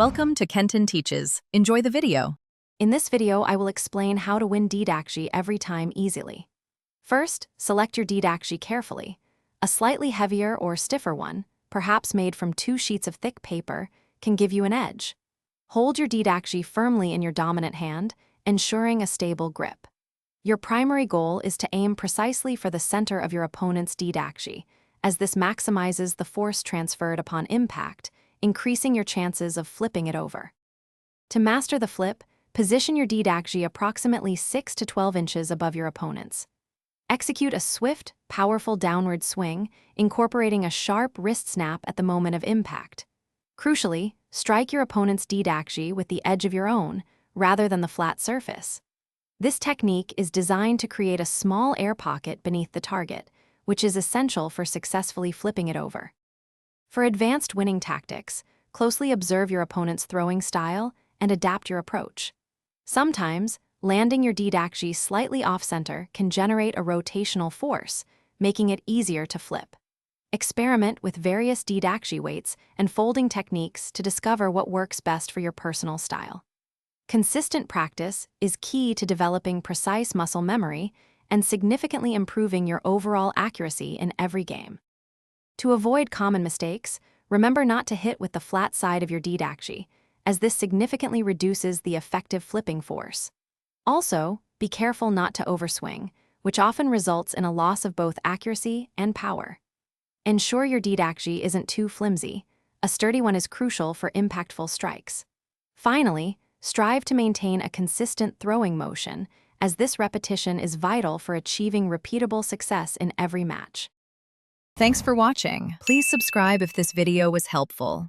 Welcome to Kenton Teaches. Enjoy the video. In this video, I will explain how to win DDakji every time easily. First, select your DDakji carefully. A slightly heavier or stiffer one, perhaps made from 2 sheets of thick paper, can give you an edge. Hold your DDakji firmly in your dominant hand, ensuring a stable grip. Your primary goal is to aim precisely for the center of your opponent's DDakji, as this maximizes the force transferred upon impact, increasing your chances of flipping it over. To master the flip, position your DDakji approximately 6 to 12 inches above your opponent's. Execute a swift, powerful downward swing, incorporating a sharp wrist snap at the moment of impact. Crucially, strike your opponent's DDakji with the edge of your own, rather than the flat surface. This technique is designed to create a small air pocket beneath the target, which is essential for successfully flipping it over. For advanced winning tactics, closely observe your opponent's throwing style and adapt your approach. Sometimes, landing your DDakji slightly off-center can generate a rotational force, making it easier to flip. Experiment with various DDakji weights and folding techniques to discover what works best for your personal style. Consistent practice is key to developing precise muscle memory and significantly improving your overall accuracy in every game. To avoid common mistakes, remember not to hit with the flat side of your DDakji, as this significantly reduces the effective flipping force. Also, be careful not to overswing, which often results in a loss of both accuracy and power. Ensure your DDakji isn't too flimsy. A sturdy one is crucial for impactful strikes. Finally, strive to maintain a consistent throwing motion, as this repetition is vital for achieving repeatable success in every match. Thanks for watching. Please subscribe if this video was helpful.